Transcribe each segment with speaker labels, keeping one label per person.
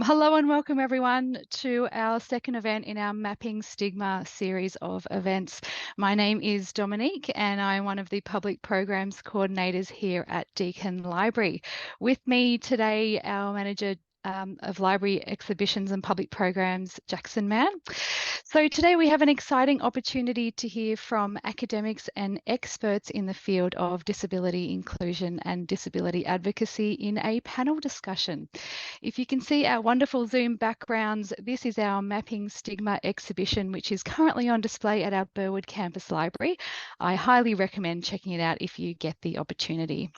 Speaker 1: Hello and welcome everyone to our second event in our Mapping Stigma series of events. My name is Dominique and I'm one of the public programs coordinators here at Deakin Library. With me today, our manager of library exhibitions and public programs, Jackson Mann. So today we have an exciting opportunity to hear from academics and experts in the field of disability inclusion and disability advocacy in a panel discussion. If you can see our wonderful Zoom backgrounds, this is our Mapping Stigma exhibition, which is currently on display at our Burwood Campus Library. I highly recommend checking it out if you get the opportunity.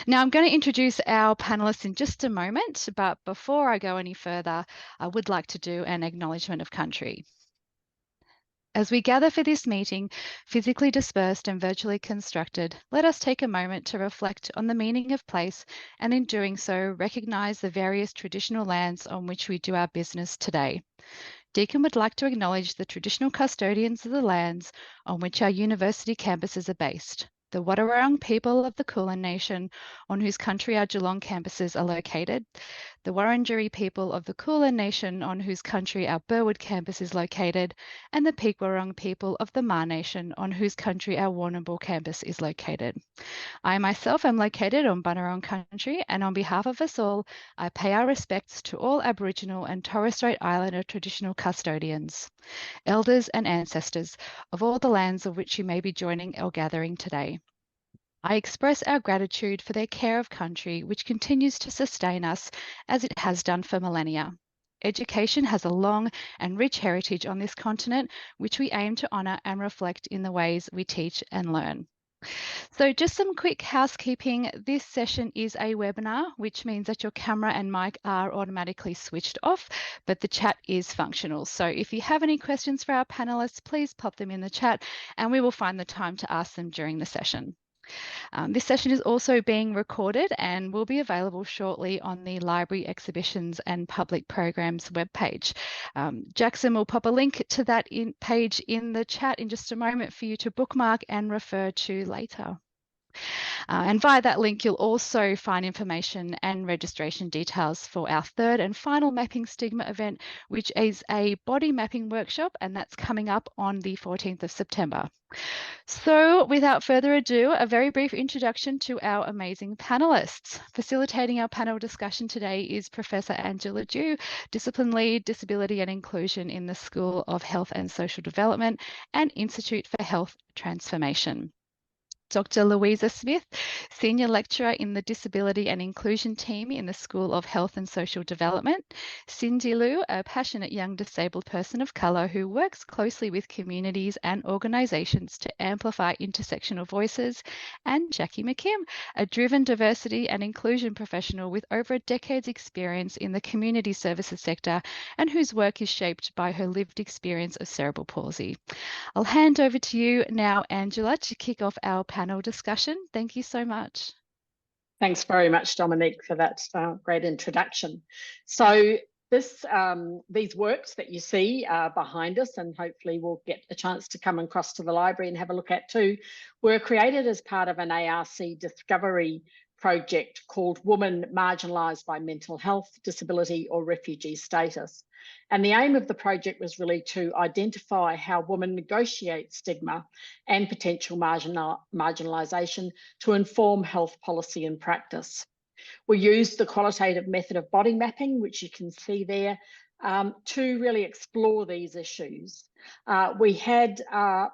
Speaker 1: Now, I'm going to introduce our panellists in just a moment, but before I go any further, I would like to do an acknowledgement of country. As we gather for this meeting, physically dispersed and virtually constructed, let us take a moment to reflect on the meaning of place and in doing so, recognise the various traditional lands on which we do our business today. Deakin would like to acknowledge the traditional custodians of the lands on which our university campuses are based, the Wadawurrung people of the Kulin Nation, on whose country our Geelong campuses are located, the Wurundjeri people of the Kulin Nation, on whose country our Burwood campus is located, and the Peegwurrung people of the Maar Nation, on whose country our Warrnambool campus is located. I myself am located on Bunurong country, and on behalf of us all, I pay our respects to all Aboriginal and Torres Strait Islander traditional custodians, elders and ancestors of all the lands of which you may be joining or gathering today. I express our gratitude for their care of country, which continues to sustain us as it has done for millennia. Education has a long and rich heritage on this continent, which we aim to honour and reflect in the ways we teach and learn. So just some quick housekeeping. This session is a webinar, which means that your camera and mic are automatically switched off, but the chat is functional. So if you have any questions for our panellists, please pop them in the chat and we will find the time to ask them during the session. This session is also being recorded and will be available shortly on the Library Exhibitions and Public Programs webpage. Jackson will pop a link to that page in the chat in just a moment for you to bookmark and refer to later. And via that link, you'll also find information and registration details for our third and final Mapping Stigma event, which is a body mapping workshop, and that's coming up on the 14th of September. So without further ado, a very brief introduction to our amazing panellists. Facilitating our panel discussion today is Professor Angela Dew, Discipline Lead, Disability and Inclusion in the School of Health and Social Development and Institute for Health Transformation. Dr. Louisa Smith, Senior Lecturer in the Disability and Inclusion Team in the School of Health and Social Development. Cindy Liu, a passionate young disabled person of colour who works closely with communities and organisations to amplify intersectional voices. And Jackie McKim, a driven diversity and inclusion professional with over a decade's experience in the community services sector and whose work is shaped by her lived experience of cerebral palsy. I'll hand over to you now, Angela, to kick off our panel discussion. Thank you so much.
Speaker 2: Thanks very much, Dominique, for that great introduction. So these works that you see behind us, and hopefully we'll get a chance to come across to the library and have a look at too, were created as part of an ARC discovery project called Women Marginalised by Mental Health, Disability or Refugee Status. And the aim of the project was really to identify how women negotiate stigma and potential marginalisation to inform health policy and practice. We used the qualitative method of body mapping, which you can see there, to really explore these issues. We had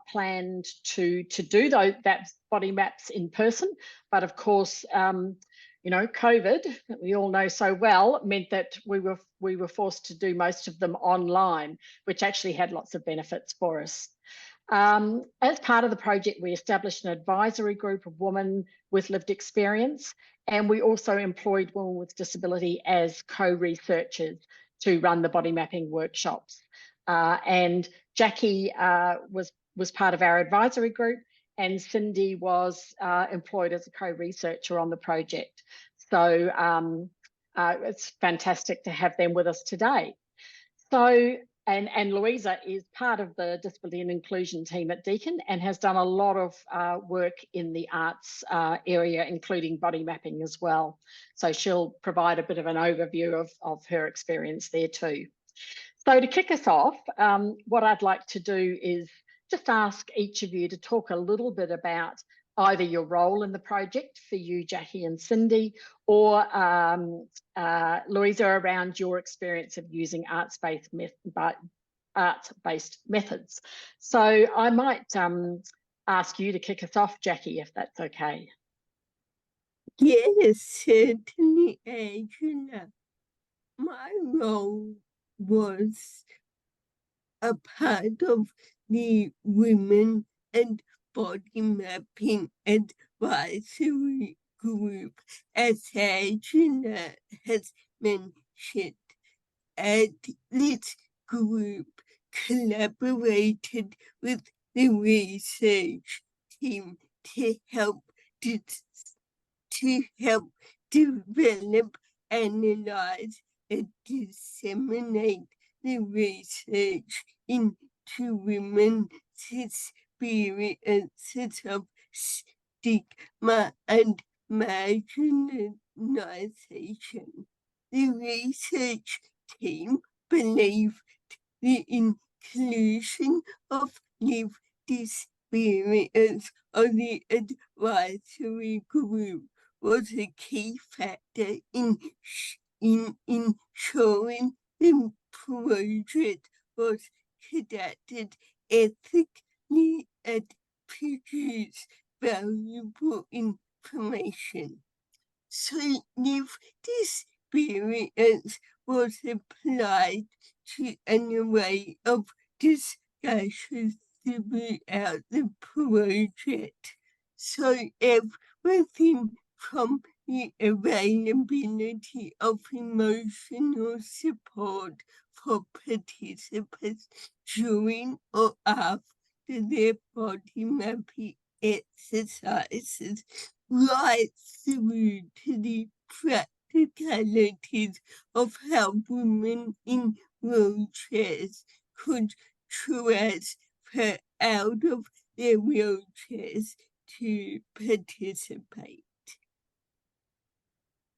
Speaker 2: planned to do that body maps in person, but of course, you know, COVID, that we all know so well, meant that we were forced to do most of them online, which actually had lots of benefits for us. As part of the project, we established an advisory group of women with lived experience, and we also employed women with disability as co-researchers to run the body mapping workshops. And Jackie was part of our advisory group, and Cindy was employed as a co-researcher on the project. So it's fantastic to have them with us today. So And Louisa is part of the disability and inclusion team at Deakin and has done a lot of work in the arts area, including body mapping as well. So she'll provide a bit of an overview of her experience there too. So to kick us off, what I'd like to do is just ask each of you to talk a little bit about either your role in the project, for you, Jackie and Cindy, or Louisa, around your experience of using arts-based methods. So I might ask you to kick us off, Jackie, if that's okay.
Speaker 3: Yes, certainly, Angela. My role was a part of the Women and Body Mapping Advisory Group, as Angela has mentioned. And this group collaborated with the research team to help develop, analyze, and disseminate the research into women's experiences of stigma and marginalisation. The research team believed the inclusion of lived experience on the advisory group was a key factor in ensuring the project was conducted ethically and produced valuable information. So lived experience was applied to an array of discussions throughout the project. So everything from the availability of emotional support for participants during or after their body mapping exercises, right through to the practicalities of how women in wheelchairs could transfer out of their wheelchairs to participate.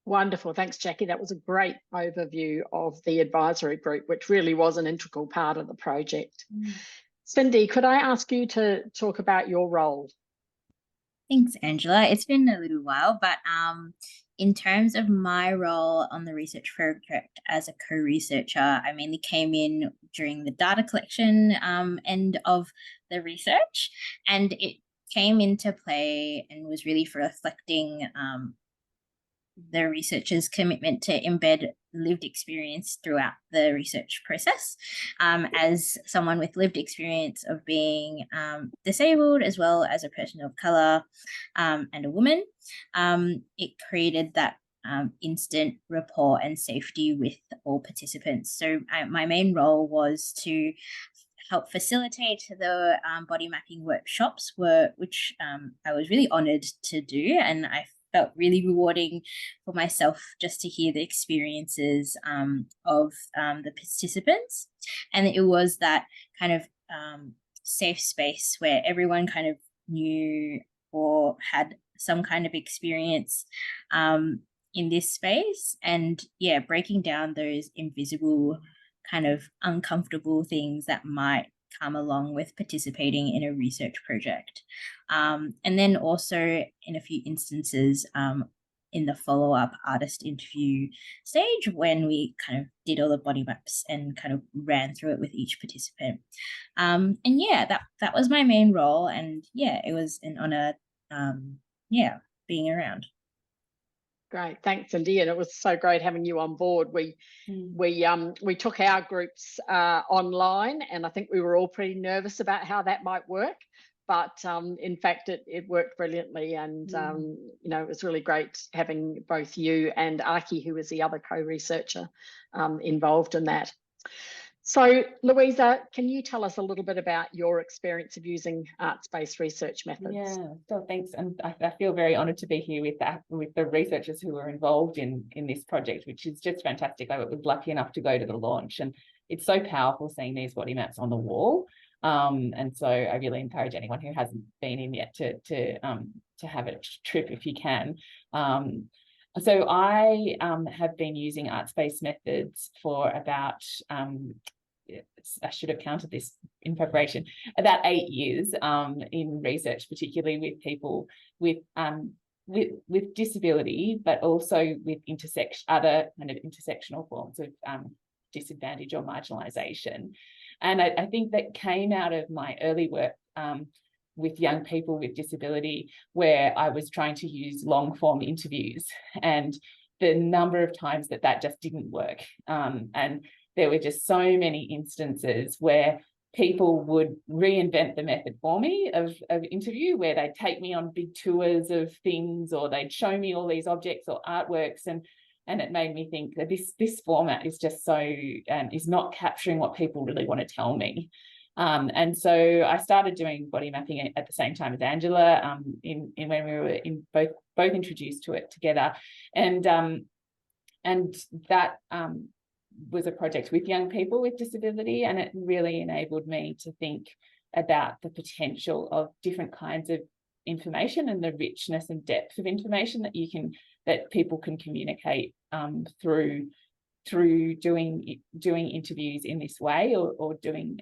Speaker 2: Wonderful. Thanks, Jackie. That was a great overview of the advisory group, which really was an integral part of the project. Cindy, could I ask you to talk about your role?
Speaker 4: Thanks, Angela. It's been a little while, but in terms of my role on the research project as a co-researcher, I mainly came in during the data collection end of the research, and it came into play and was really for reflecting the researchers' commitment to embed lived experience throughout the research process. As someone with lived experience of being disabled, as well as a person of colour and a woman, it created that instant rapport and safety with all participants. So my main role was to help facilitate the body mapping workshops, which I was really honoured to do, and I felt really rewarding for myself just to hear the experiences of the participants. And it was that kind of safe space where everyone kind of knew or had some kind of experience in this space. And yeah, breaking down those invisible kind of uncomfortable things that might come along with participating in a research project. And then also in a few instances in the follow-up artist interview stage, when we kind of did all the body maps and kind of ran through it with each participant. And yeah, that was my main role. And yeah, it was an honor, being around.
Speaker 2: Great, thanks, Cindy, and it was so great having you on board. We took our groups online, and I think we were all pretty nervous about how that might work, but in fact it worked brilliantly, and it was really great having both you and Aki, who was the other co-researcher, involved in that. So, Louisa, can you tell us a little bit about your experience of using arts-based research methods?
Speaker 5: Yeah, so thanks. And I feel very honoured to be here with the researchers who are involved in this project, which is just fantastic. I was lucky enough to go to the launch, and it's so powerful seeing these body maps on the wall. And so I really encourage anyone who hasn't been in yet to have a trip if you can. So I have been using arts-based methods for about I should have counted this in preparation, about 8 years in research, particularly with people with disability, but also with other kind of intersectional forms of disadvantage or marginalisation. And I think that came out of my early work with young people with disability, where I was trying to use long form interviews, and the number of times that just didn't work. And there were just so many instances where people would reinvent the method for me of interview, where they'd take me on big tours of things, or they'd show me all these objects or artworks, and it made me think that this format is just so is not capturing what people really want to tell me. And so I started doing body mapping at the same time as Angela, in when we were both introduced to it together, and that was a project with young people with disability, and it really enabled me to think about the potential of different kinds of information and the richness and depth of information that people can communicate through doing interviews in this way, or doing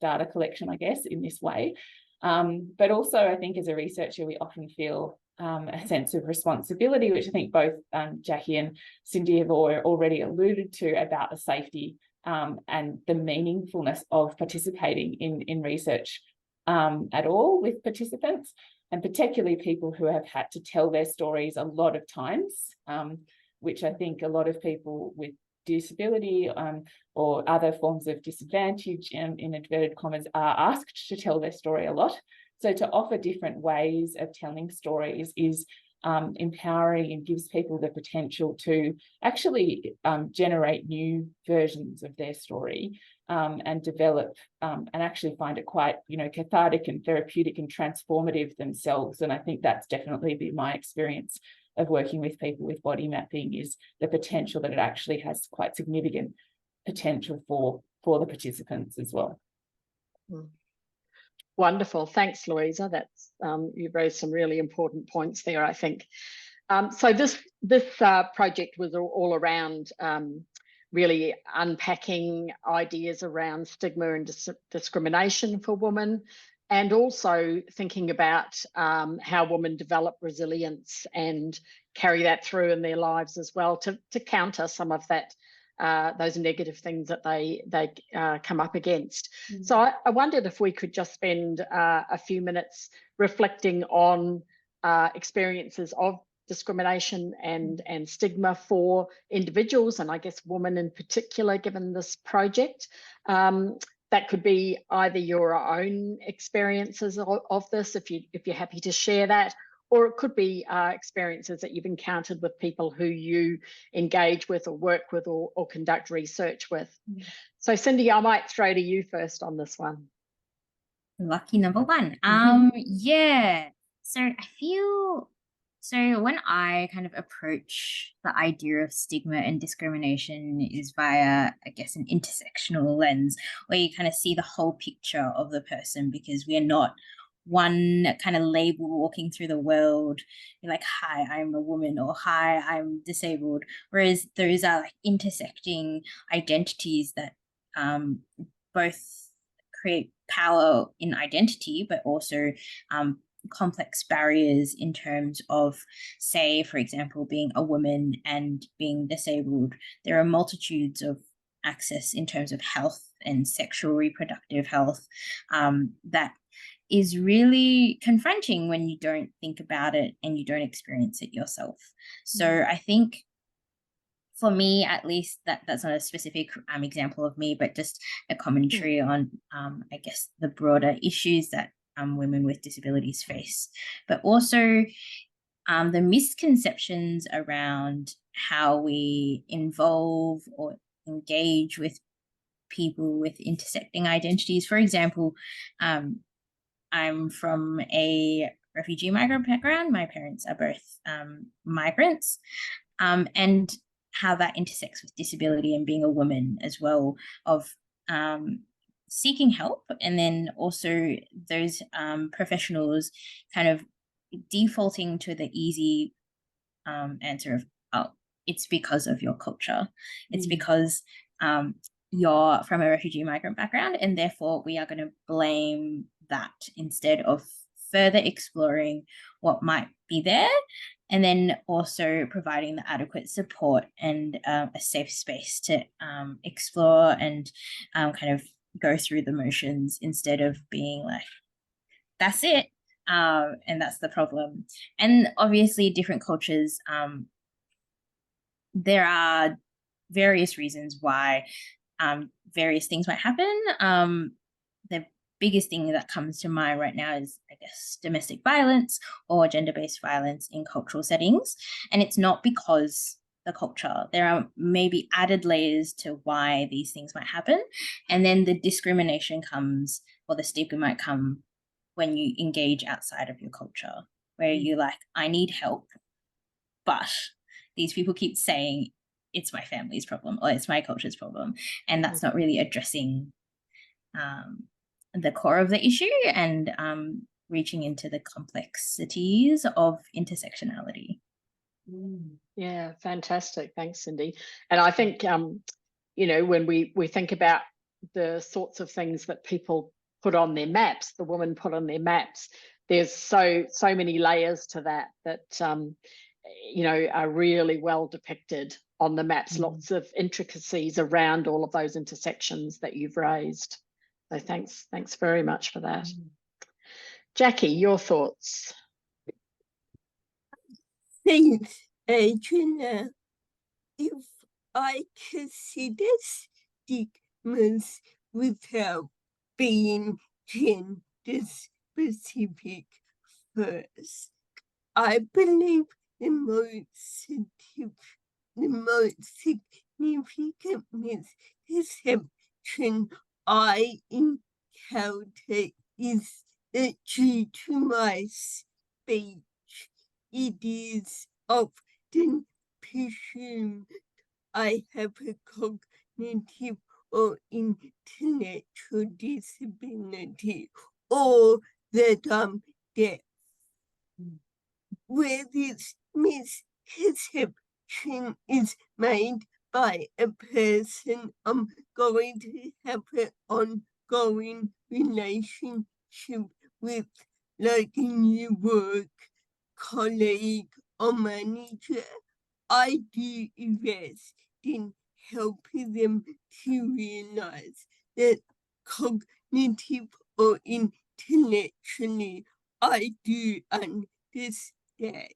Speaker 5: data collection, I guess, in this way. But also, I think as a researcher, we often feel a sense of responsibility, which I think both Jackie and Cindy have already alluded to, about the safety and the meaningfulness of participating in research at all with participants, and particularly people who have had to tell their stories a lot of times, which I think a lot of people with disability or other forms of disadvantage, in inverted commas, are asked to tell their story a lot. So to offer different ways of telling stories is empowering and gives people the potential to actually generate new versions of their story, and develop and actually find it quite, cathartic and therapeutic and transformative themselves. And I think that's definitely been my experience of working with people with body mapping, is the potential that it actually has quite significant potential for the participants as well.
Speaker 2: Wonderful. Thanks, Louisa. That's you've raised some really important points there, I think. So this project was all around really unpacking ideas around stigma and discrimination for women, and also thinking about how women develop resilience and carry that through in their lives as well, to counter some of that, those negative things that they come up against. So I wondered if we could just spend a few minutes reflecting on experiences of discrimination and stigma for individuals, and I guess women in particular, given this project. That could be either your own experiences of this, if you're happy to share that, or it could be experiences that you've encountered with people who you engage with or work with or conduct research with. So Cindy, I might throw to you first on this one.
Speaker 4: Lucky number one. Yeah. So I feel, so when I kind of approach the idea of stigma and discrimination is via, I guess, an intersectional lens, where you kind of see the whole picture of the person, because we are not one kind of label walking through the world. You're like, hi, I'm a woman, or hi, I'm disabled. Whereas those are like intersecting identities that both create power in identity, but also complex barriers in terms of, say, for example, being a woman and being disabled. There are multitudes of access in terms of health and sexual reproductive health that is really confronting when you don't think about it and you don't experience it yourself. So I think, for me at least, that's not a specific example of me, but just a commentary on I guess the broader issues that women with disabilities face, but also the misconceptions around how we involve or engage with people with intersecting identities. For example, I'm from a refugee migrant background. My parents are both migrants, and how that intersects with disability and being a woman as well, of seeking help, and then also those professionals kind of defaulting to the easy answer of, oh, it's because of your culture. It's because you're from a refugee migrant background, and therefore we are going to blame that instead of further exploring what might be there, and then also providing the adequate support and a safe space to explore and kind of go through the motions, instead of being like, that's it, and that's the problem. And obviously different cultures, there are various reasons why various things might happen. The biggest thing that comes to mind right now is, I guess, domestic violence or gender-based violence in cultural settings. And it's not because the culture. There are maybe added layers to why these things might happen. And then the discrimination comes, or the stigma might come, when you engage outside of your culture, where you're like, I need help, but these people keep saying it's my family's problem or it's my culture's problem. And that's not really addressing the core of the issue and reaching into the complexities of intersectionality.
Speaker 2: Yeah, fantastic. Thanks, Cindy. And I think, you know, when we think about the sorts of things that people put on their maps, the women put on their maps, there's so many layers to that you know, are really well depicted on the maps. Lots of intricacies around all of those intersections that you've raised. So thanks very much for that. Jackie, your thoughts?
Speaker 3: Thanks, Angela. If I consider stigmas without being gender specific first, I believe the most significant misconception I encounter is that due to my speech, it is often presumed I have a cognitive or intellectual disability, or that I'm deaf. Where this misconception is made by a person I'm going to have an ongoing relationship with, like a new work colleague or manager, I do invest in helping them to realize that cognitive or intellectually I do understand.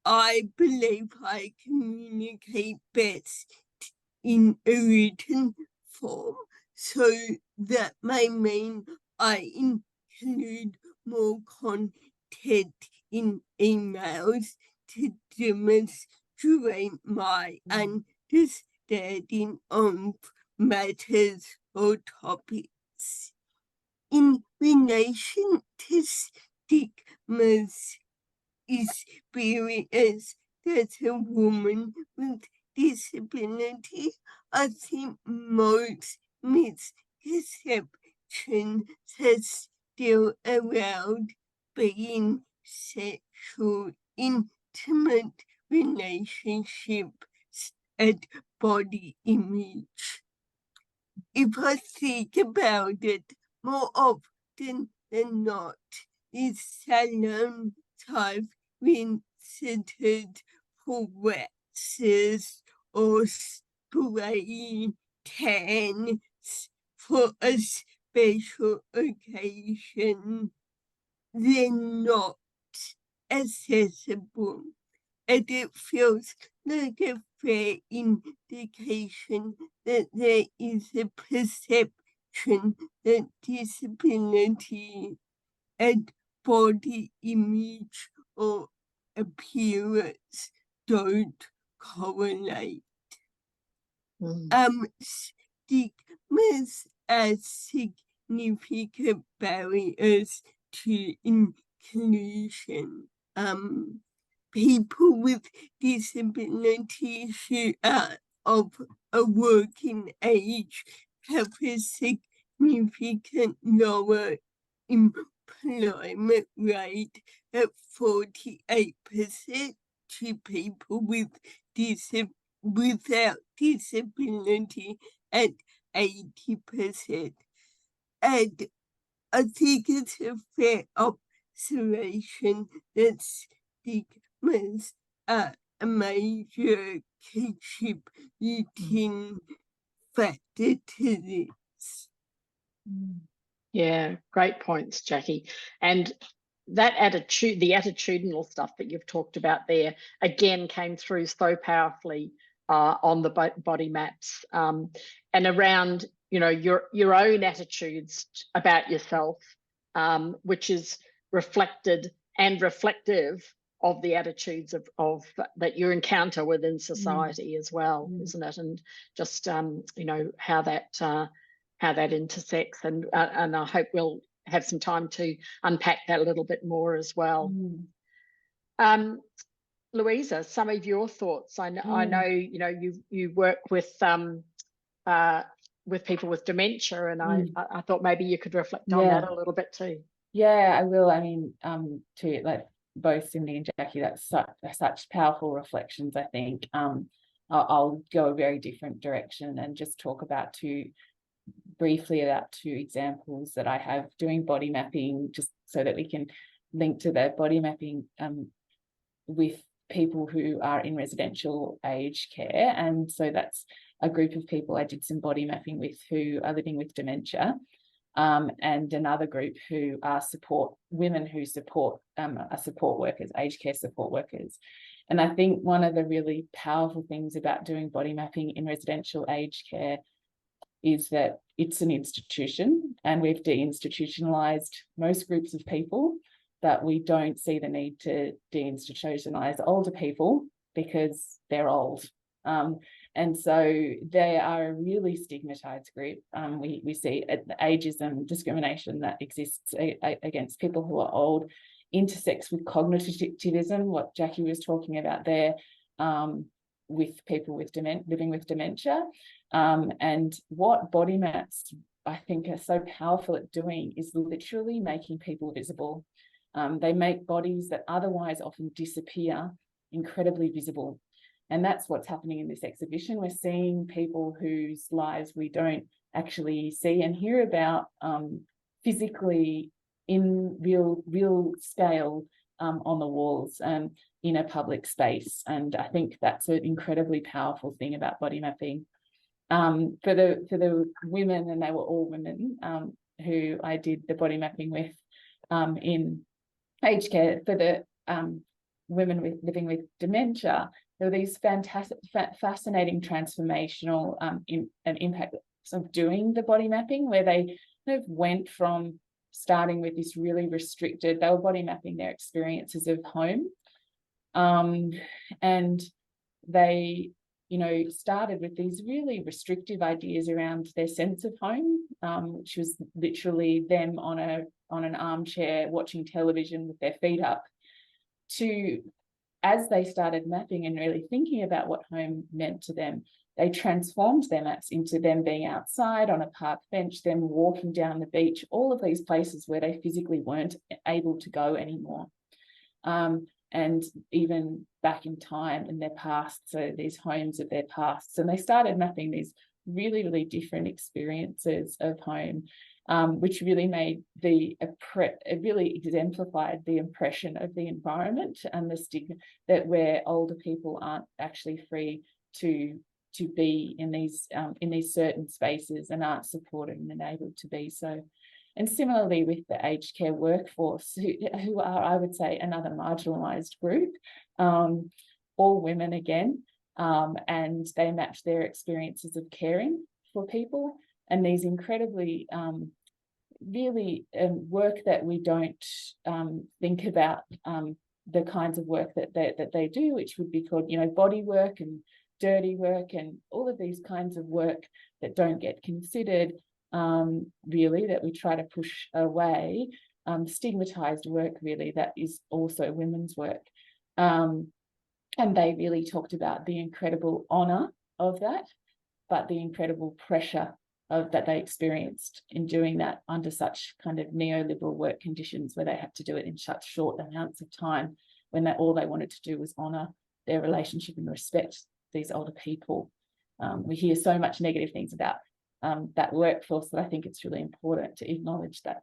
Speaker 3: I believe I communicate best in a written form, so that may mean I include more content in emails to demonstrate my understanding of matters or topics. In relation to stigmas experience as a woman with disability, I think most misconceptions are still around being sexual, intimate relationships and body image. If I think about it, more often than not, these salon type centered for waxes or spray tans for a special occasion. They're not accessible, and it feels like a fair indication that there is a perception that disability and body image or appearance don't correlate. Stigma stigmas are significant barriers to inclusion. People with disabilities who are of a working age have a significant lower employment rate at 48% to people without disability at 80%. And I think it's a fair observation that stigmas are a major contributing factor to this.
Speaker 2: Yeah, great points, Jackie. And that attitude, the attitudinal stuff that you've talked about there, again, came through so powerfully on the body maps, and around, you know, your own attitudes about yourself, which is reflected and reflective of the attitudes of that you encounter within society as well, isn't it? And just you know, how that intersects, and I hope we'll have some time to unpack that a little bit more as well. Louisa, some of your thoughts. I know you know you work with people with dementia, and I thought maybe you could reflect on that a little bit too.
Speaker 5: Yeah, I will. I mean, to like both Cindy and Jackie, that's such powerful reflections. I think I'll go a very different direction and just talk about briefly about two examples that I have doing body mapping, just so that we can link to the body mapping with people who are in residential aged care. And so that's a group of people I did some body mapping with who are living with dementia, and another group who are women who are support workers, aged care support workers. And I think one of the really powerful things about doing body mapping in residential aged care is that it's an institution, and we've deinstitutionalized most groups of people, that we don't see the need to deinstitutionalize older people because they're old. And so they are a really stigmatized group. We see ageism, discrimination that exists against people who are old, intersects with cognitivism, what Jackie was talking about there, with people with living with dementia. And what body maps, I think, are so powerful at doing is literally making people visible. They make bodies that otherwise often disappear incredibly visible. And that's what's happening in this exhibition. We're seeing people whose lives we don't actually see and hear about physically in real scale on the walls and in a public space. And I think that's an incredibly powerful thing about body mapping. For the women, and they were all women who I did the body mapping with in aged care, for the women living with dementia, there were these fantastic, fascinating transformational impacts of doing the body mapping, where they kind of went from starting with this really restricted, they were body mapping their experiences of home, and they, you know, started with these really restrictive ideas around their sense of home, which was literally them on an armchair watching television with their feet up, to, as they started mapping and really thinking about what home meant to them, they transformed their maps into them being outside on a park bench, them walking down the beach, all of these places where they physically weren't able to go anymore. And even back in time in their past, so these homes of their past. And they started mapping these really, really different experiences of home, which really made it really exemplified the oppression of the environment and the stigma that where older people aren't actually free to be in these certain spaces and aren't supported and enabled to be so. And similarly with the aged care workforce, who are, I would say, another marginalised group, all women again, and they mapped their experiences of caring for people, and these incredibly really work that we don't think about, the kinds of work that they do, which would be called, you know, body work and dirty work and all of these kinds of work that don't get considered, really, that we try to push away, stigmatized work, really, that is also women's work. And they really talked about the incredible honor of that, but the incredible pressure that they experienced in doing that under such kind of neoliberal work conditions, where they had to do it in such short amounts of time, when all they wanted to do was honor their relationship and respect these older people. We hear so much negative things about that workforce, that I think it's really important to acknowledge that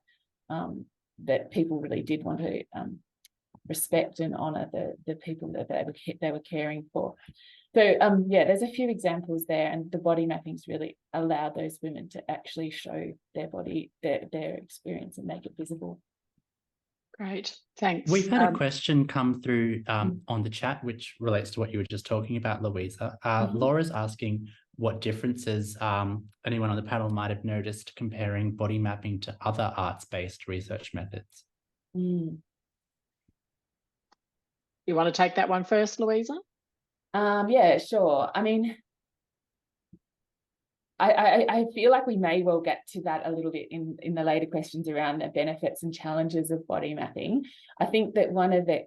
Speaker 5: that people really did want to respect and honor the people that they were caring for. So yeah, there's a few examples there, and the body mappings really allowed those women to actually show their body, their experience, and make it visible.
Speaker 2: Great, thanks.
Speaker 6: We've had a question come through on the chat, which relates to what you were just talking about, Louisa. Laura's asking what differences anyone on the panel might have noticed comparing body mapping to other arts-based research methods.
Speaker 2: You want to take that one first, Louisa?
Speaker 5: Yeah, sure. I mean, I feel like we may well get to that a little bit in the later questions around the benefits and challenges of body mapping. I think that one of the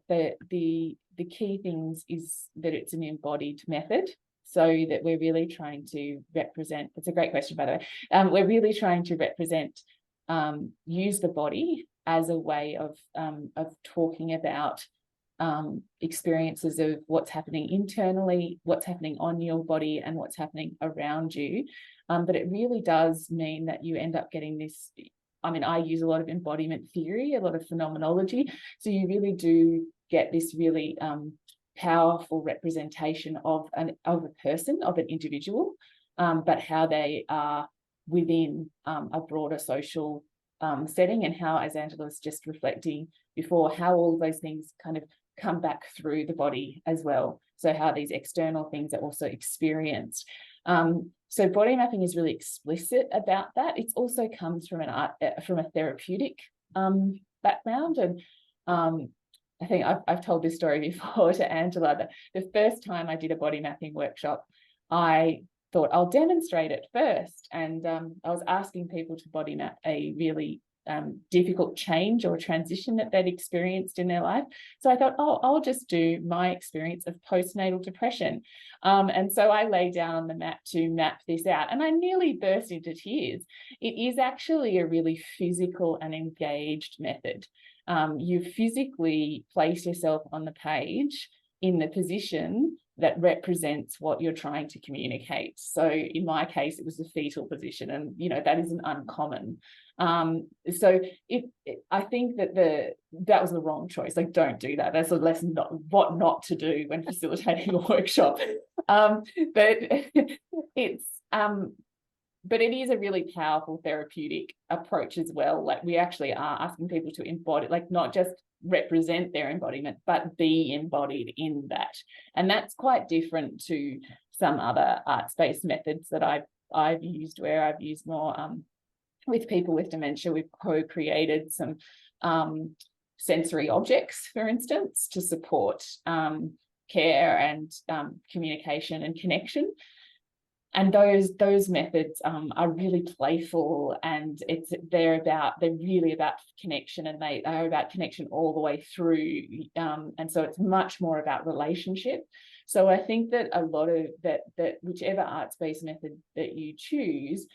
Speaker 5: key things is that it's an embodied method, so that we're really trying to represent. It's a great question, by the way. We're really trying to represent, use the body as a way of talking about experiences of what's happening internally, what's happening on your body, and what's happening around you. But it really does mean that you end up getting this, I mean, I use a lot of embodiment theory, a lot of phenomenology. So you really do get this really powerful representation of a person, of an individual, but how they are within a broader social setting, and how, as Angela was just reflecting before, how all those things kind of come back through the body as well. So how these external things are also experienced. So body mapping is really explicit about that. It also comes from a therapeutic background, and I think I've told this story before to Angela, that the first time I did a body mapping workshop, I thought I'll demonstrate it first, and I was asking people to body map a really difficult change or transition that they'd experienced in their life. So I thought, oh, I'll just do my experience of postnatal depression. And so I lay down on the mat to map this out, and I nearly burst into tears. It is actually a really physical and engaged method. You physically place yourself on the page in the position that represents what you're trying to communicate. So in my case, it was the fetal position, and that isn't uncommon. So I think that that was the wrong choice. Like, don't do that. That's a lesson what not to do when facilitating a workshop. But it is a really powerful therapeutic approach as well. Like, we actually are asking people to embody, like, not just represent their embodiment, but be embodied in that. And that's quite different to some other arts-based methods that I've used, where I've used more with people with dementia. We've co-created some sensory objects, for instance, to support care and communication and connection. And those methods are really playful, and they're really about connection, and they are about connection all the way through. And so it's much more about relationship. So I think that a lot of that whichever arts-based method that you choose,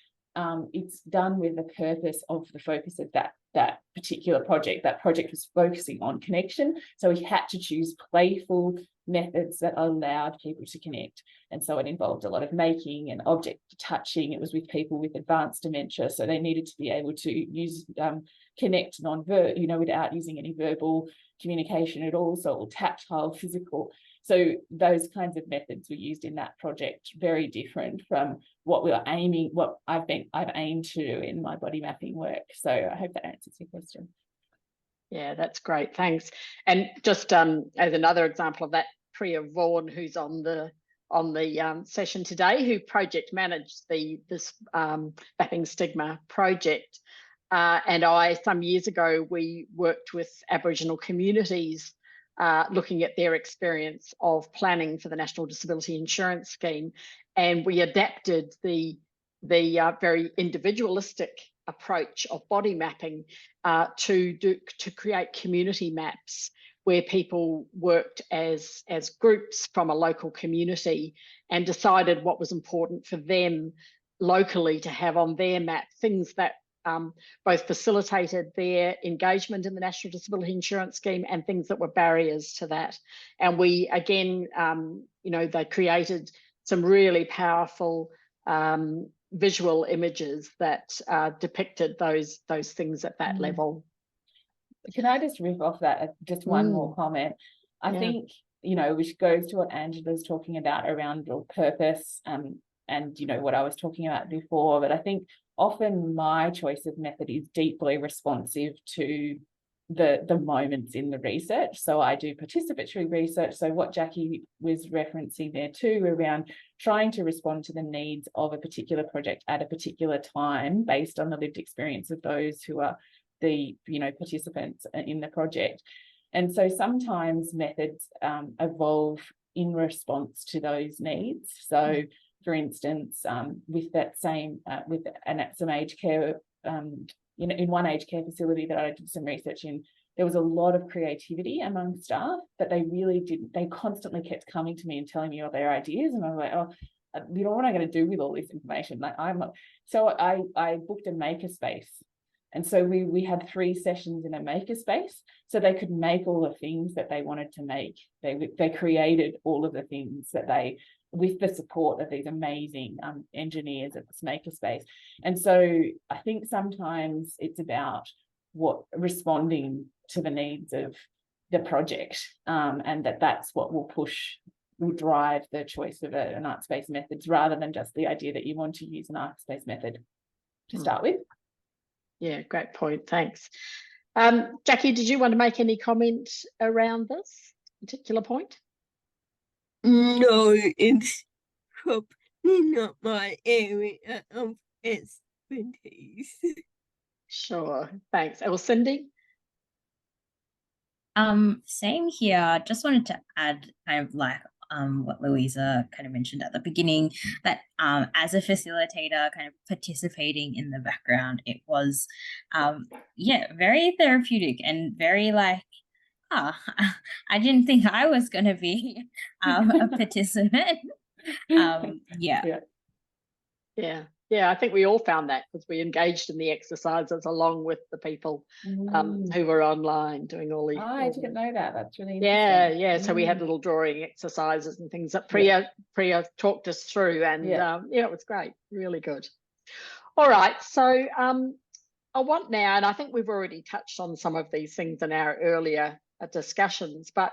Speaker 5: it's done with the purpose of the focus of that particular project. That project was focusing on connection, so we had to choose playful methods that allowed people to connect. And so it involved a lot of making and object touching. It was with people with advanced dementia, so they needed to be able to use connect non-verbal, without using any verbal communication at all. So all tactile, physical. So those kinds of methods were used in that project, very different from what I've aimed to do in my body mapping work. So I hope that answers your question.
Speaker 2: Yeah, that's great, thanks. And just as another example of that, Priya Vaughan, who's on the session today, who project managed this Mapping Stigma project, and some years ago we worked with Aboriginal communities looking at their experience of planning for the National Disability Insurance Scheme, and we adapted the very individualistic approach of body mapping to create community maps where people worked as groups from a local community and decided what was important for them locally to have on their map, things that both facilitated their engagement in the National Disability Insurance Scheme and things that were barriers to that. And we, again, they created some really powerful visual images that depicted those things at that level.
Speaker 5: Can I just riff off that? Just one more comment. I think, which goes to what Angela's talking about around your purpose and, what I was talking about before. But I think often my choice of method is deeply responsive to the moments in the research. So I do participatory research. So what Jackie was referencing there too, around trying to respond to the needs of a particular project at a particular time based on the lived experience of those who are the participants in the project. And so sometimes methods evolve in response to those needs. So for instance, with that same with some aged care, in one aged care facility that I did some research in, there was a lot of creativity among staff, but they really didn't, they constantly kept coming to me and telling me all their ideas, and I was like, oh, what am I going to do with all this information? So I booked a makerspace. And so we had 3 sessions in a makerspace, so they could make all the things that they wanted to make. They created all of the things that they, with the support of these amazing engineers at this makerspace. And so I think sometimes it's about responding to the needs of the project, and that's what will drive the choice of an arts-based methods, rather than just the idea that you want to use an arts-based method to start with.
Speaker 2: Yeah, great point. Thanks. Jackie, did you want to make any comment around this particular point?
Speaker 3: No, it's probably not my area of expertise.
Speaker 2: Sure, thanks. Well, Cindy?
Speaker 4: Same here. Just wanted to add kind of like what Louisa kind of mentioned at the beginning, that as a facilitator kind of participating in the background, it was very therapeutic and very like, I didn't think I was going to be a participant.
Speaker 2: Yeah, I think we all found that because we engaged in the exercises along with the people who were online doing all these.
Speaker 5: I didn't know that. That's really interesting.
Speaker 2: Yeah. So we had little drawing exercises and things that Priya talked us through, and it was great, really good. All right, so I want now, and I think we've already touched on some of these things in our earlier discussions, but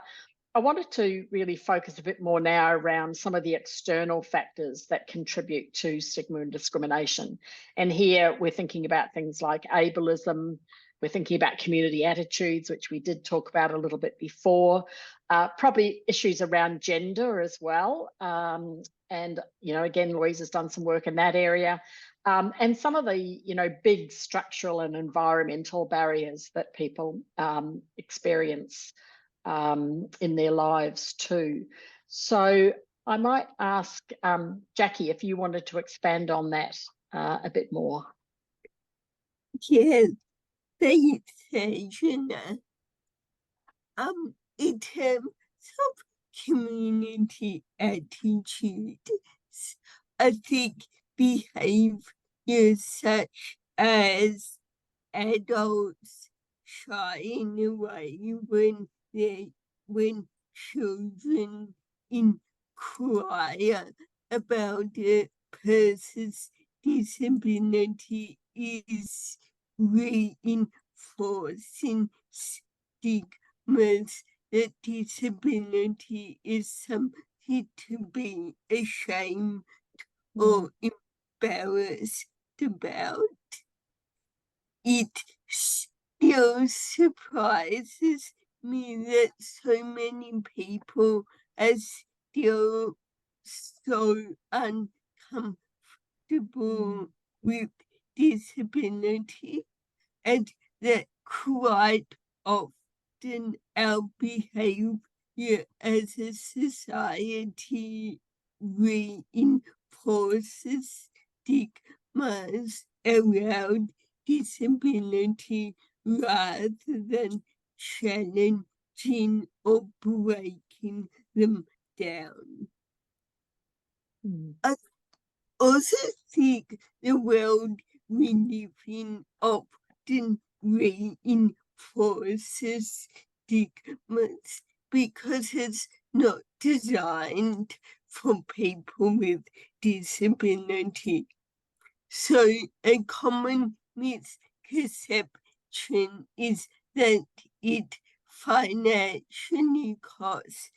Speaker 2: I wanted to really focus a bit more now around some of the external factors that contribute to stigma and discrimination. And here we're thinking about things like ableism, we're thinking about community attitudes, which we did talk about a little bit before, probably issues around gender as well. And, again, Louise has done some work in that area. And some of the, big structural and environmental barriers that people experience in their lives too. So I might ask Jackie if you wanted to expand on that a bit more.
Speaker 3: Yes, thanks, Gina. In terms of community attitudes, I think behaviors such as adults shying away when children inquire about a person's disability is reinforcing stigmas that disability is something to be ashamed or embarrassed about. It still surprises me that so many people are still so uncomfortable with disability, and that quite often often our behavior as a society reinforces stigmas around disability rather than challenging or breaking them down. I also think the world we live in often reinforces stigmas because it's not designed for people with disability. So a common misconception is that it financially costs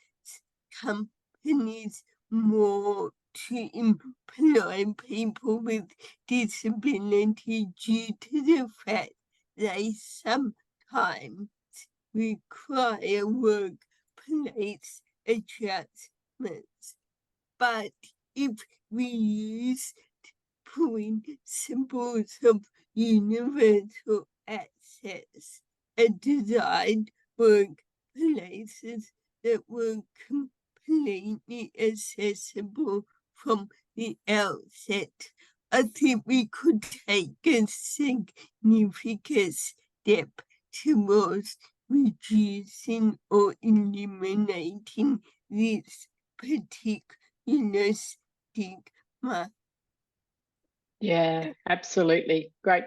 Speaker 3: companies more to employ people with disability due to the fact they sometimes require workplace adjustments. But if we use principles of universal access and designed workplaces that were completely accessible from the outset, I think we could take a significant step towards reducing or eliminating this particular stigma.
Speaker 2: Yeah, absolutely. Great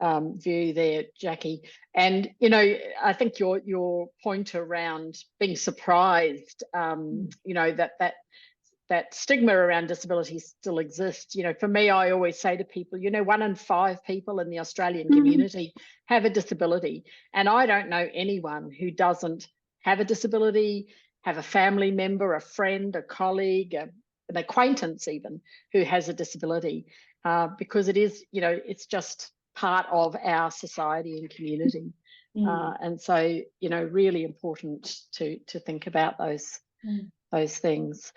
Speaker 2: view there, Jackie. And I think your point around being surprised, that stigma around disability still exists. For me, I always say to people, 1 in 5 people in the Australian community have a disability, and I don't know anyone who doesn't have a disability, have a family member, a friend, a colleague, an acquaintance even, who has a disability, because it is, it's just part of our society and community. And so, really important to think about those things.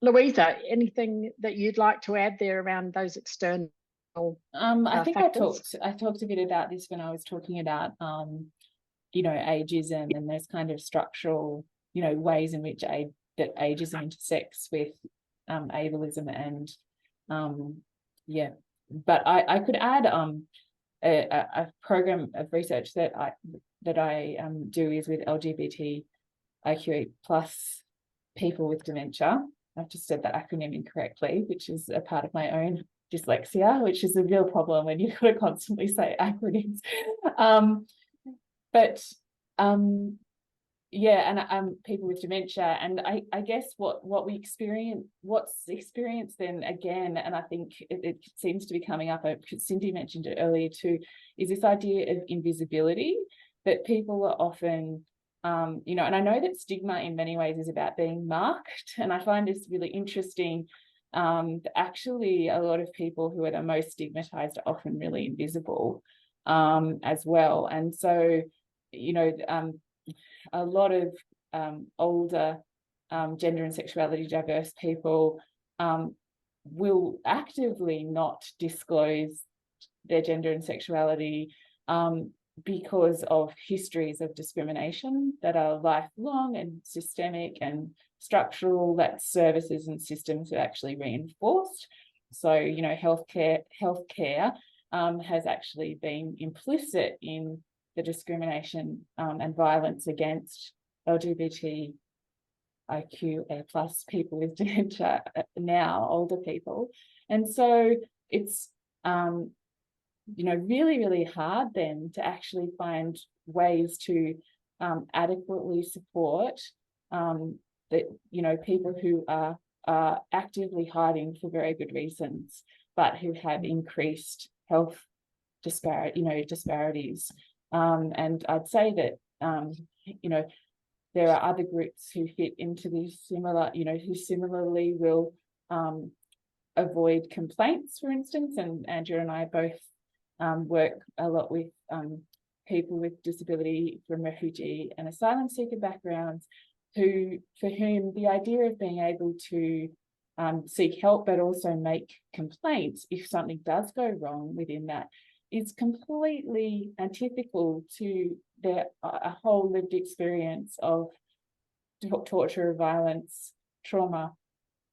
Speaker 2: Louisa, anything that you'd like to add there around those external
Speaker 5: I think
Speaker 2: factors?
Speaker 5: I talked a bit about this when I was talking about ageism and those kind of structural ways in which that ageism intersects with ableism, and but I could add a program of research that I do is with LGBTIQ+ people with dementia. I've just said that acronym incorrectly, which is a part of my own dyslexia, which is a real problem when you've got to constantly say acronyms. People with dementia, and I guess what we experience, what's experienced then again, and I think it seems to be coming up, Cindy mentioned it earlier too, is this idea of invisibility, that people are often and I know that stigma in many ways is about being marked, and I find this really interesting. Actually, a lot of people who are the most stigmatized are often really invisible as well. And so, a lot of older gender and sexuality diverse people will actively not disclose their gender and sexuality because of histories of discrimination that are lifelong and systemic and structural, that services and systems are actually reinforced. So, healthcare has actually been implicit in the discrimination and violence against LGBTIQA+ people with dementia, now older people. And so it's really, really hard then to actually find ways to adequately support people who are actively hiding for very good reasons, but who have increased health disparities. And I'd say that there are other groups who fit into these similar, who similarly will avoid complaints, for instance. And Andrew and I both work a lot with people with disability from refugee and asylum seeker backgrounds, for whom the idea of being able to seek help but also make complaints if something does go wrong within that is completely antithetical to a whole lived experience of torture, violence, trauma.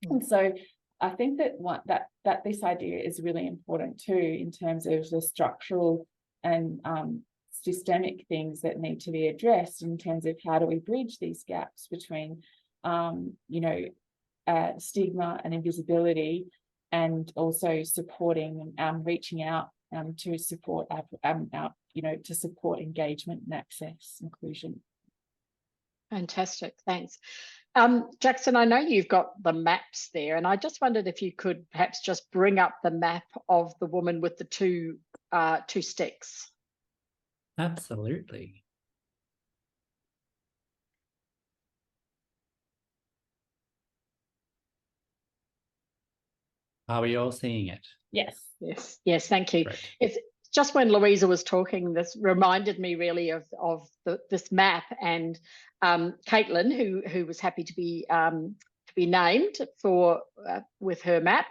Speaker 5: And so I think that this idea is really important too, in terms of the structural and systemic things that need to be addressed, in terms of how do we bridge these gaps between stigma and invisibility, and also supporting reaching out to support to support engagement and access, inclusion.
Speaker 2: Fantastic, thanks. Jackson, I know you've got the maps there, and I just wondered if you could perhaps just bring up the map of the woman with the two sticks.
Speaker 6: Absolutely. Are we all seeing it?
Speaker 5: Yes.
Speaker 2: Yes, thank you.
Speaker 6: Great.
Speaker 2: It's just when Louisa was talking, this reminded me really of this map, and Caitlin, who was happy to be named for with her map,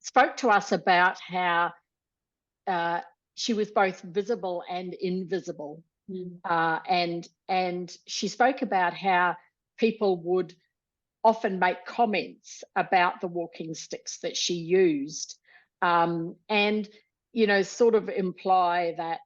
Speaker 2: spoke to us about how she was both visible and invisible, and she spoke about how people would often make comments about the walking sticks that she used, and sort of imply that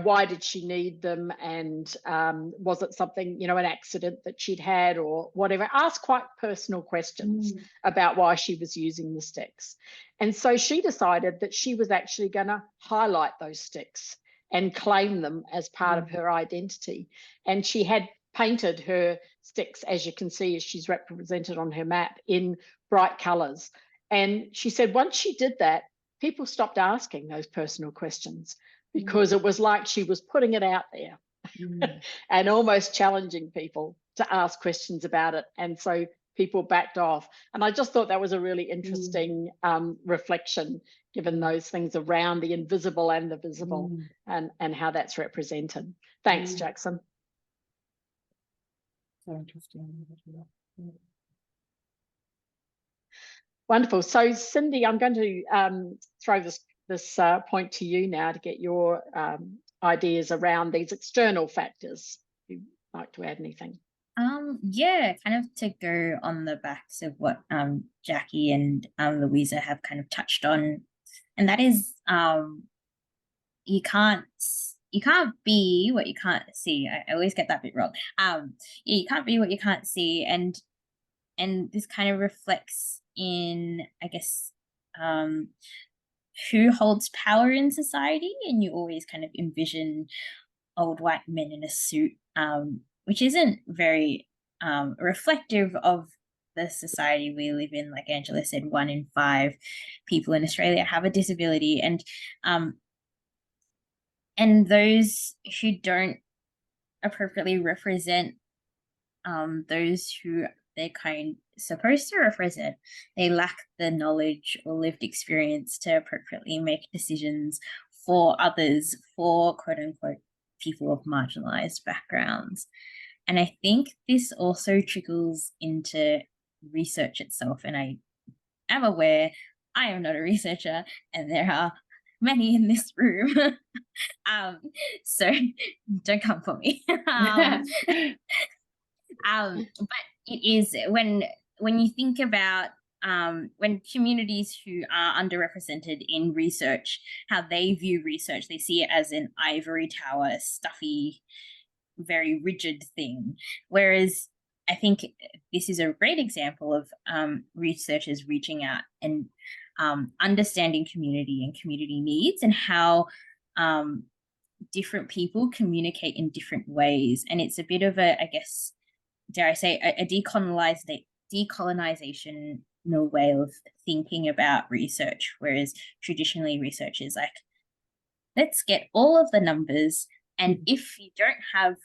Speaker 2: why did she need them, and was it something, an accident that she'd had or whatever. Ask quite personal questions about why she was using the sticks. And so she decided that she was actually going to highlight those sticks and claim them as part of her identity. And she had painted her sticks, as you can see, as she's represented on her map, in bright colours. And she said once she did that, people stopped asking those personal questions, because it was like she was putting it out there and almost challenging people to ask questions about it. And so people backed off. And I just thought that was a really interesting reflection, given those things around the invisible and the visible, and how that's represented. Thanks, Jackson.
Speaker 5: So interesting.
Speaker 2: Wonderful. So, Cindy, I'm going to throw this point to you now to get your ideas around these external factors. If you'd like to add anything.
Speaker 4: Yeah, kind of to go on the backs of what Jackie and Louisa have kind of touched on, and that is you can't be what you can't see. I always get that bit wrong. You can't be what you can't see, and this kind of reflects in, I guess, who holds power in society, and you always kind of envision old white men in a suit, which isn't very reflective of the society we live in. Like Angela said, 1 in 5 people in Australia have a disability, and those who don't appropriately represent those who they're kind supposed to represent, they lack the knowledge or lived experience to appropriately make decisions for others, for quote unquote people of marginalised backgrounds. And I think this also trickles into research itself. And I am aware I am not a researcher, and there are many in this room. So don't come for me. But it is when you think about when communities who are underrepresented in research, how they view research, they see it as an ivory tower, stuffy, very rigid thing. Whereas I think this is a great example of researchers reaching out and understanding community and community needs, and how different people communicate in different ways. And it's a bit of a, I guess, dare I say, a decolonization way of thinking about research, whereas traditionally research is like, let's get all of the numbers, and if you don't have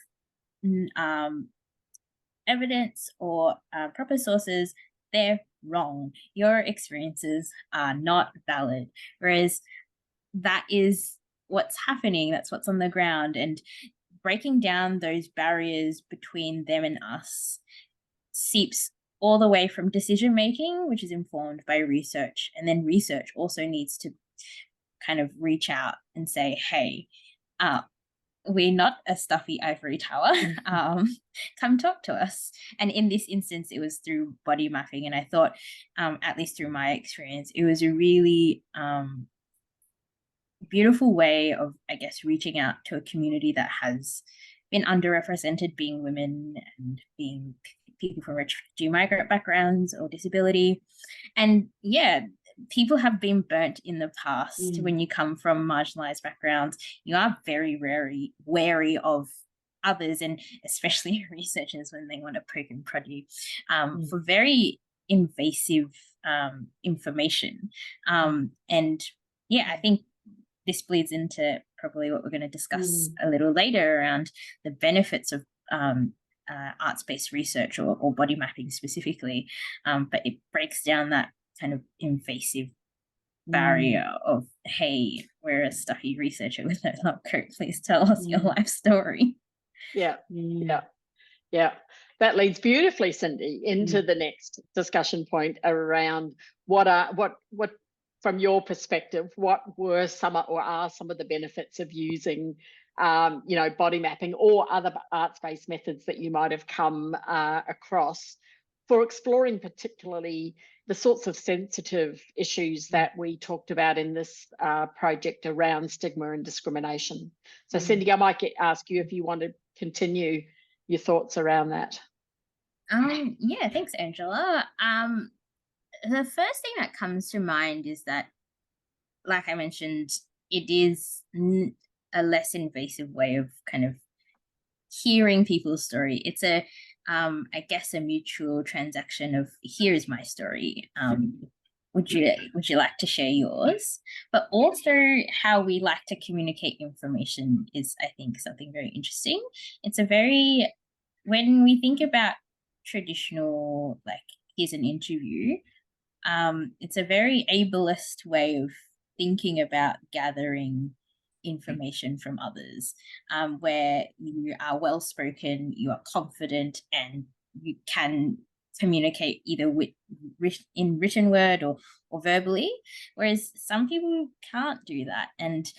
Speaker 4: evidence or proper sources, they're wrong. Your experiences are not valid. Whereas that is what's happening, that's what's on the ground, and breaking down those barriers between them and us seeps all the way from decision making, which is informed by research, and then research also needs to kind of reach out and say, hey, we're not a stuffy ivory tower. Come talk to us. And in this instance, it was through body mapping. And I thought, at least through my experience, it was a really beautiful way of, I guess, reaching out to a community that has been underrepresented, being women and being people from refugee migrant backgrounds or disability. And yeah, people have been burnt in the past. When you come from marginalised backgrounds, you are very wary of others, and especially researchers when they want to poke and prod you for very invasive information. And yeah, I think this bleeds into probably what we're going to discuss a little later around the benefits of arts-based research or body mapping specifically, but it breaks down that kind of invasive barrier of, hey, we're a stuffy researcher with no lab coat, please tell us your life story.
Speaker 2: Yeah. That leads beautifully, Cindy, into the next discussion point around what from your perspective, what were some or are some of the benefits of using body mapping or other arts-based methods that you might have come across for exploring particularly the sorts of sensitive issues that we talked about in this project around stigma and discrimination. So Cindy, I might ask you if you want to continue your thoughts around that.
Speaker 4: Yeah, thanks, Angela. The first thing that comes to mind is that, like I mentioned, it is a less invasive way of kind of hearing people's story. It's I guess a mutual transaction of, here's my story. Would you like to share yours? But also how we like to communicate information is, I think, something very interesting. It's when we think about traditional, like, here's an interview, it's a very ableist way of thinking about gathering information from others, where you are well-spoken, you are confident, and you can communicate either in written word or verbally, whereas some people can't do that, and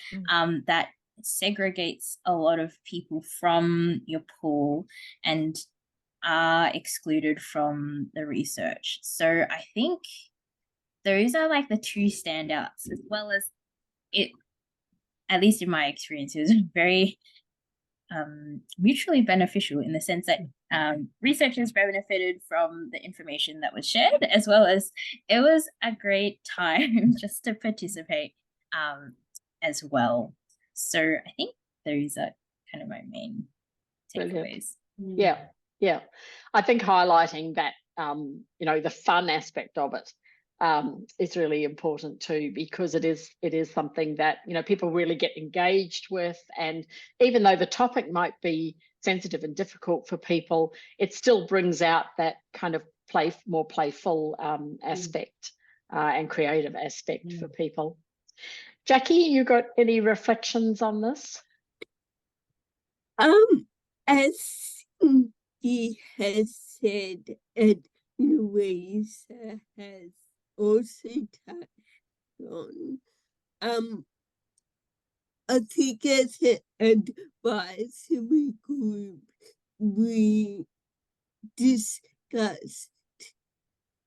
Speaker 4: that segregates a lot of people from your pool and are excluded from the research. So I think those are like the two standouts, as well as it, at least in my experience, it was very mutually beneficial in the sense that researchers benefited from the information that was shared, as well as it was a great time just to participate as well. So I think those are kind of my main takeaways.
Speaker 2: Yeah. I think highlighting that, the fun aspect of it is really important too, because it is something that people really get engaged with, and even though the topic might be sensitive and difficult for people, it still brings out that kind of more playful aspect and creative aspect for people. Jackie, you got any reflections on this?
Speaker 3: As he has said, and Louisa has also touched on, I think as an advisory group, we discussed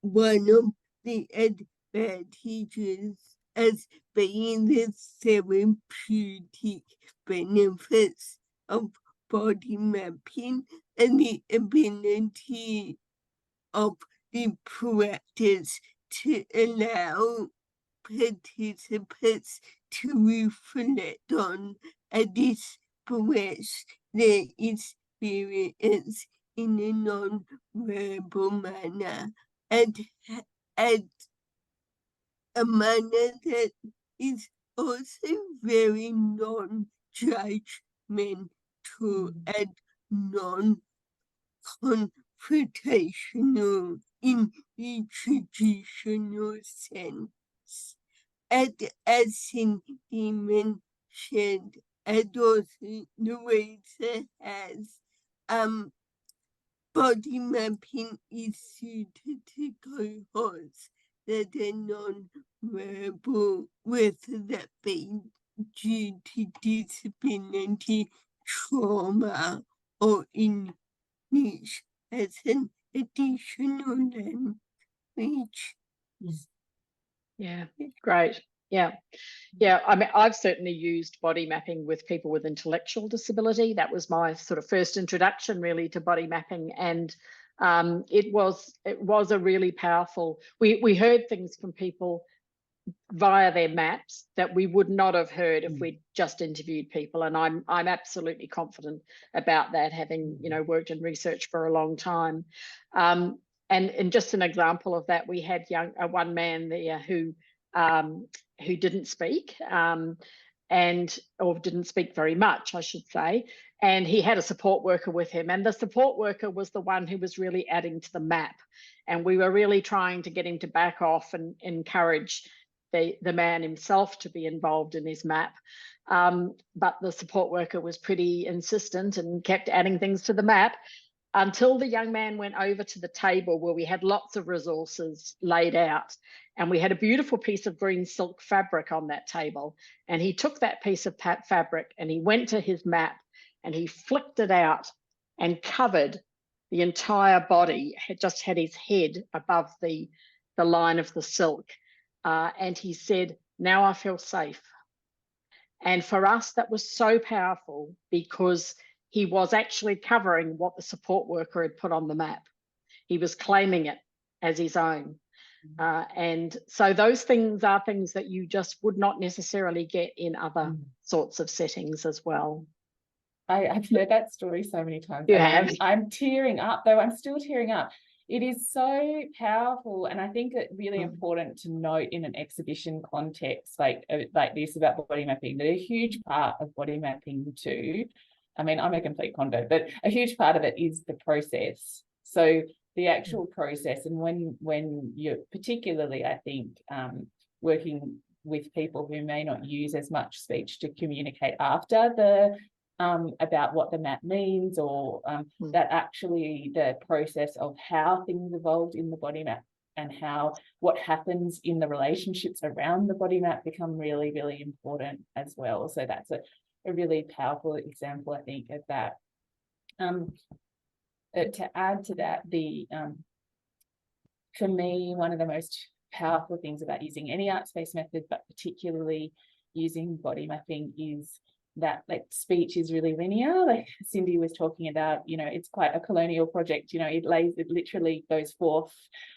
Speaker 3: one of the advantages as being the therapeutic benefits of body mapping and the ability of the practice to allow participants to reflect on and express their experience in a non-verbal manner, and a manner that is also very non-judgmental and non-confrontational in the traditional sense. And as Cindy mentioned, and also Louisa has, body mapping is suited to cohorts that are non-verbal, whether that be due to disability, trauma, or in niche as an additional language.
Speaker 2: Yeah, great. Yeah. I mean, I've certainly used body mapping with people with intellectual disability. That was my sort of first introduction really to body mapping, and it was a really powerful. We heard things from people via their maps that we would not have heard if we'd just interviewed people, and I'm absolutely confident about that, having worked in research for a long time. And just an example of that, we had one man there who didn't speak, or didn't speak very much, I should say, and he had a support worker with him, and the support worker was the one who was really adding to the map, and we were really trying to get him to back off and encourage the man himself to be involved in his map. But the support worker was pretty insistent and kept adding things to the map until the young man went over to the table where we had lots of resources laid out. And we had a beautiful piece of green silk fabric on that table. And he took that piece of fabric and he went to his map and he flicked it out and covered the entire body, just had his head above the line of the silk. And he said, "Now I feel safe." And for us, that was so powerful because he was actually covering what the support worker had put on the map. He was claiming it as his own. And so those things are things that you just would not necessarily get in other sorts of settings as well.
Speaker 5: I've heard that story so many times.
Speaker 2: You have?
Speaker 5: I'm tearing up, though. I'm still tearing up. It is so powerful, and I think it's really important to note in an exhibition context like this about body mapping that a huge part of body mapping too, I mean, I'm a complete convert, but a huge part of it is the process. So the actual process, and when you're particularly, I think, working with people who may not use as much speech to communicate after the about what the map means, or that actually the process of how things evolved in the body map and what happens in the relationships around the body map become really, really important as well. So that's a really powerful example, I think, of that. To add to that, for me, one of the most powerful things about using any arts-based method, but particularly using body mapping, is that speech is really linear. Like Cindy was talking about, it's quite a colonial project. It literally goes forth,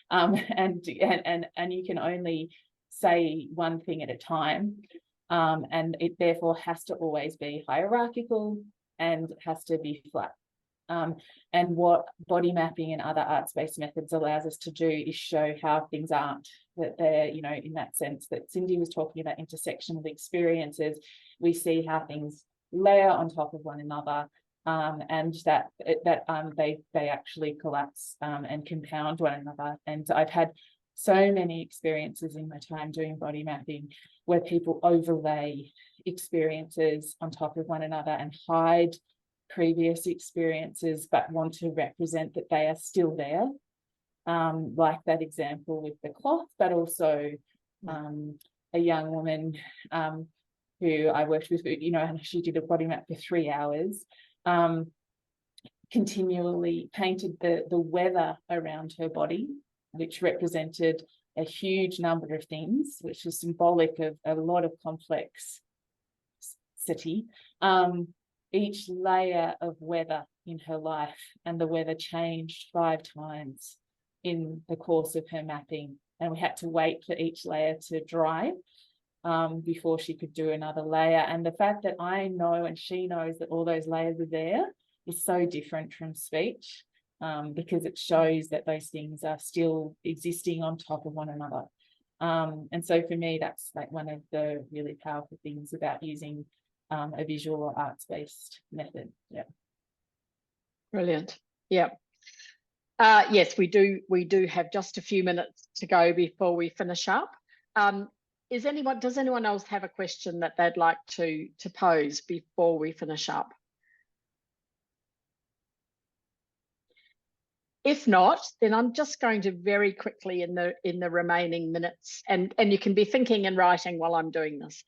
Speaker 5: and you can only say one thing at a time, and it therefore has to always be hierarchical and has to be flat. And what body mapping and other arts-based methods allows us to do is show how things aren't, that they're, in that sense that Cindy was talking about, intersectional experiences. We see how things layer on top of one another, and that they actually collapse and compound one another. And I've had so many experiences in my time doing body mapping where people overlay experiences on top of one another and hide previous experiences, but want to represent that they are still there, like that example with the cloth, but also a young woman who I worked with, and she did a body map for 3 hours, continually painted the weather around her body, which represented a huge number of things, which was symbolic of a lot of complexity. Each layer of weather in her life, and the weather changed 5 times in the course of her mapping, and we had to wait for each layer to dry before she could do another layer. And the fact that I know and she knows that all those layers are there is so different from speech, because it shows that those things are still existing on top of one another. And so for me, that's like one of the really powerful things about using a visual or arts-based method. Yeah.
Speaker 2: Brilliant. Yeah. Yes, we do have just a few minutes to go before we finish up. Does anyone else have a question that they'd like to pose before we finish up? If not, then I'm just going to very quickly in the remaining minutes, and you can be thinking and writing while I'm doing this,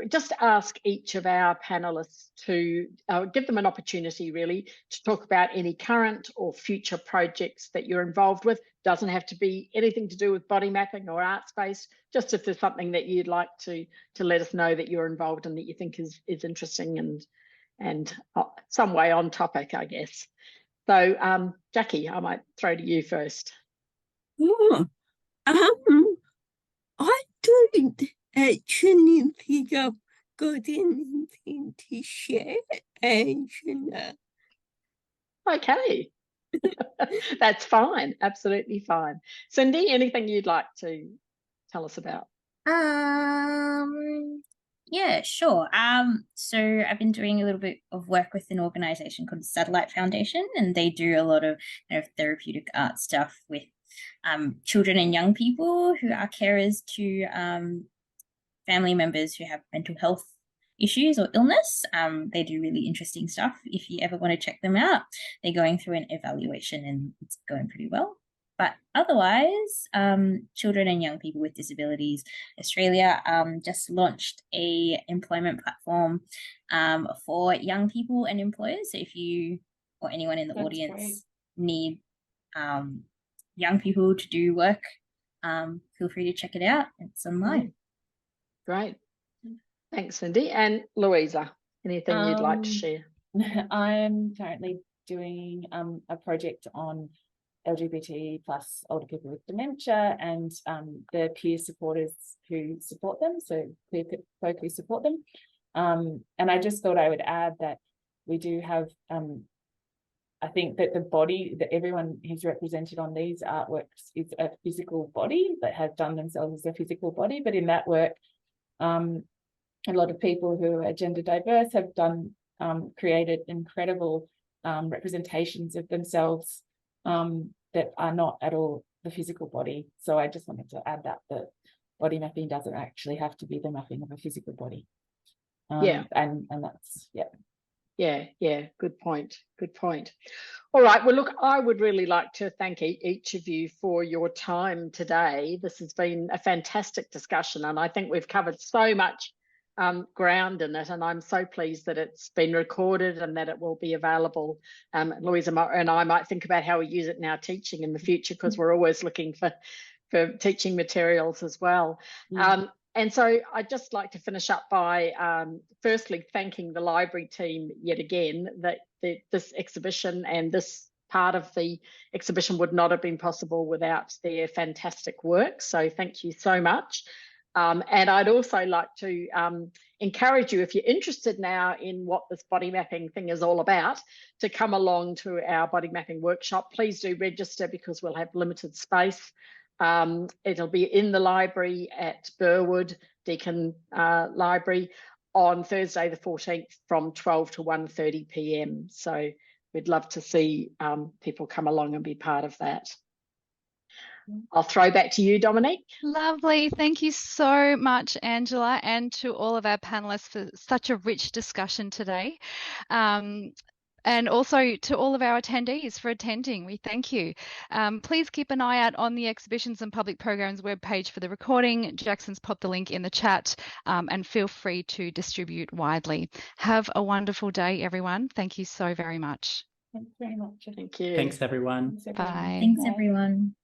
Speaker 2: just ask each of our panelists to give them an opportunity really to talk about any current or future projects that you're involved with. Doesn't have to be anything to do with body mapping or art space, just if there's something that you'd like to let us know that you're involved in that you think is interesting and some way on topic, I guess. So, Jackie, I might throw to you first.
Speaker 3: Oh, I don't actually think I've got anything to share, Angela.
Speaker 2: Okay. That's fine. Absolutely fine. Cindy, anything you'd like to tell us about?
Speaker 4: Yeah, sure. So I've been doing a little bit of work with an organization called Satellite Foundation, and they do a lot of kind of therapeutic art stuff with children and young people who are carers to family members who have mental health issues or illness. They do really interesting stuff. If you ever want to check them out, they're going through an evaluation and it's going pretty well. But otherwise, Children and Young People with Disabilities Australia just launched a employment platform for young people and employers. So if you or anyone in the audience need young people to do work, feel free to check it out. It's online.
Speaker 2: Great. Thanks, Cindy. And Louisa, anything you'd like to share?
Speaker 5: I'm currently doing a project on LGBT plus older people with dementia and the peer supporters who support them, so peer folk who support them. And I just thought I would add that we do have, I think that the body that everyone who's represented on these artworks is a physical body that have done themselves as a physical body, but in that work, a lot of people who are gender diverse have done created incredible representations of themselves that are not at all the physical body. So I just wanted to add that body mapping doesn't actually have to be the mapping of a physical body. And that's,
Speaker 2: Yeah, good point. All right, well, look, I would really like to thank each of you for your time today. This has been a fantastic discussion, and I think we've covered so much ground in it, and I'm so pleased that it's been recorded and that it will be available. Louisa and I might think about how we use it in our teaching in the future, because we're always looking for teaching materials as well. And so I'd just like to finish up by firstly thanking the library team yet again, that this exhibition and this part of the exhibition would not have been possible without their fantastic work. So thank you so much. And I'd also like to encourage you, if you're interested now in what this body mapping thing is all about, to come along to our body mapping workshop. Please do register, because we'll have limited space. It'll be in the library at Burwood, Deakin Library, on Thursday the 14th from 12 to 1:30 p.m. So we'd love to see people come along and be part of that. I'll throw back to you, Dominique.
Speaker 1: Lovely. Thank you so much, Angela, and to all of our panelists for such a rich discussion today. And also to all of our attendees for attending. We thank you. Please keep an eye out on the Exhibitions and Public Programs webpage for the recording. Jackson's popped the link in the chat, and feel free to distribute widely. Have a wonderful day, everyone. Thank you so very much.
Speaker 5: Thanks very much.
Speaker 2: Thank you.
Speaker 6: Thanks, everyone.
Speaker 1: Bye.
Speaker 4: Thanks, everyone.